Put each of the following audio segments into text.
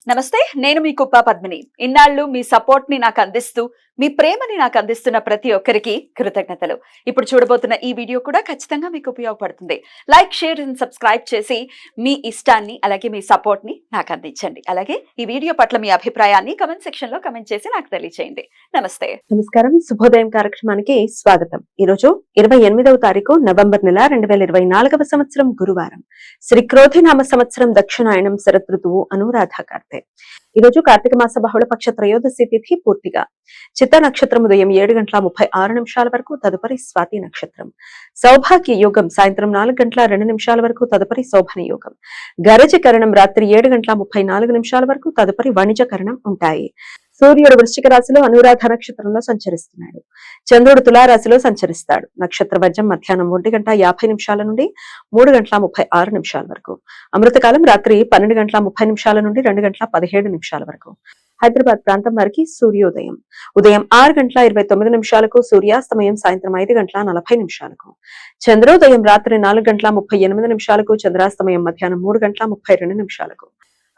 నమస్తే, నేను మీ కుప్ప పద్మిని. ఇన్నాళ్ళు మీ సపోర్ట్ ని నాకు అందిస్తూ, మీ ప్రేమని నాకు అందిస్తున్న ప్రతి ఒక్కరికి కృతజ్ఞతలు. ఇప్పుడు చూడబోతున్న ఈ వీడియో కూడా ఖచ్చితంగా మీకు ఉపయోగపడుతుంది. లైక్, షేర్ అండ్ సబ్స్క్రైబ్ చేసి మీ ఇష్టాన్ని అలాగే మీ సపోర్ట్ ని నాకు అందించండి. అలాగే ఈ వీడియో పట్ల మీ అభిప్రాయాన్ని కమెంట్ సెక్షన్ లో కమెంట్ చేసి నాకు తెలియజేయండి. నమస్తే. నమస్కారం. శుభోదయం కార్యక్రమానికి స్వాగతం. ఈరోజు 28వ తారీఖు నవంబర్ నెల 2024వ సంవత్సరం గురువారం. శ్రీ క్రోధినామ సంవత్సరం దక్షిణాయనం శరదృతువు అనురాధ కార్తె. ఈరోజు కార్తీక మాస బహుళపక్ష త్రయోదశి తిథి పూర్తిగా. చిత్త నక్షత్రం ఉదయం 7:36 వరకు, తదుపరి స్వాతి నక్షత్రం. సౌభాగ్య యోగం సాయంత్రం 4:02 వరకు, తదుపరి శోభన యోగం. గరజకరణం రాత్రి 7:34 వరకు, తదుపరి వణిజకరణం ఉంటాయి. సూర్యుడు వృశ్చిక రాశిలో అనురాధ నక్షత్రంలో సంచరిస్తున్నాడు. చంద్రుడు తులారాశిలో సంచరిస్తాడు. నక్షత్ర వజ్రం మధ్యాహ్నం 1:50 నుండి 3:36 వరకు. అమృతకాలం రాత్రి 12:30 నుండి 2:17 వరకు. హైదరాబాద్ ప్రాంతం వారికి సూర్యోదయం ఉదయం 6:29 సూర్యాస్తమయం సాయంత్రం 5:40. చంద్రోదయం రాత్రి 4:38 చంద్రాస్తమయం మధ్యాహ్నం 3:32.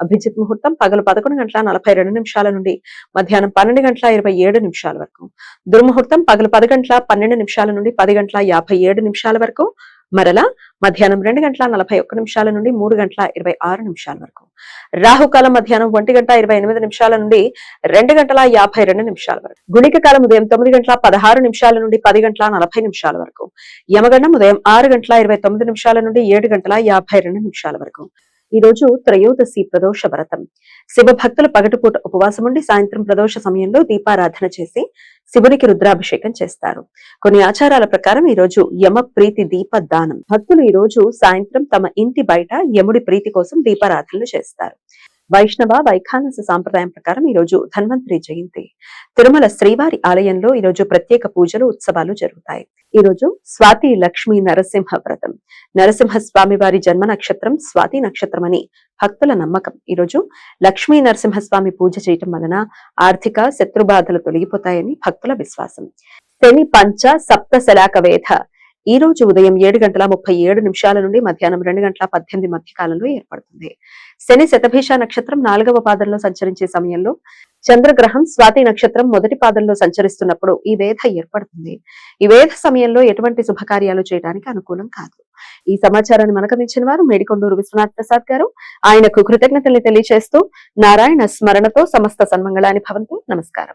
అభిజిత్ ముహూర్తం పగలు 11:42 నుండి మధ్యాహ్నం 12:27 వరకు. దుర్ముహూర్తం పగలు 10:12 నుండి 10:57 వరకు. మరలా మధ్యాహ్నం 2:41 నుండి 3:26 వరకు. రాహుకాలం మధ్యాహ్నం 1:28 నుండి 2:52 వరకు. గుళిక కాలం ఉదయం 9:16 నుండి 10:40 వరకు. యమగండం ఉదయం 6:29 నుండి 7:52 వరకు. ఈ రోజు త్రయోదశి ప్రదోష వ్రతం. శివ భక్తులు పగటిపూట ఉపవాసం ఉండి సాయంత్రం ప్రదోష సమయంలో దీపారాధన చేసి శివునికి రుద్రాభిషేకం చేస్తారు. కొన్ని ఆచారాల ప్రకారం ఈ రోజు యమ ప్రీతి దీప దానం. భక్తులు ఈ రోజు సాయంత్రం తమ ఇంటి బయట యముడి ప్రీతి కోసం దీపారాధనలు చేస్తారు. వైష్ణవ వైఖానస సాంప్రదాయం ప్రకారం ఈ రోజు ధన్వంతరి జయంతి. తిరుమల శ్రీవారి ఆలయంలో ఈ రోజు ప్రత్యేక పూజలు, ఉత్సవాలు జరుగుతాయి. ఈ రోజు స్వాతి లక్ష్మీ నరసింహ వ్రతం. నరసింహ స్వామి వారి జన్మ నక్షత్రం స్వాతి నక్షత్రం అని భక్తుల నమ్మకం. ఈ రోజు లక్ష్మీ నరసింహస్వామి పూజ చేయటం వలన ఆర్థిక శత్రుబాధలు తొలగిపోతాయని భక్తుల విశ్వాసం. శని పంచ సప్త శలాక వేధ ఈ రోజు ఉదయం 7:37 నుండి మధ్యాహ్నం 2:18 మధ్య కాలంలో ఏర్పడుతుంది. శని శతభిష నక్షత్రం 4వ పాదంలో సంచరించే సమయంలో చంద్రగ్రహం స్వాతి నక్షత్రం మొదటి పాదంలో సంచరిస్తున్నప్పుడు ఈ వేధ ఏర్పడుతుంది. ఈ వేధ సమయంలో ఎటువంటి శుభకార్యాలు చేయడానికి అనుకూలం కాదు. ఈ సమాచారాన్ని మనకు అందించిన వారు మేడికొండూరు విశ్వనాథ్ ప్రసాద్ గారు. ఆయనకు కృతజ్ఞతల్ని తెలియజేస్తూ నారాయణ స్మరణతో సమస్త సన్మంగళాని భవంతు. నమస్కారం.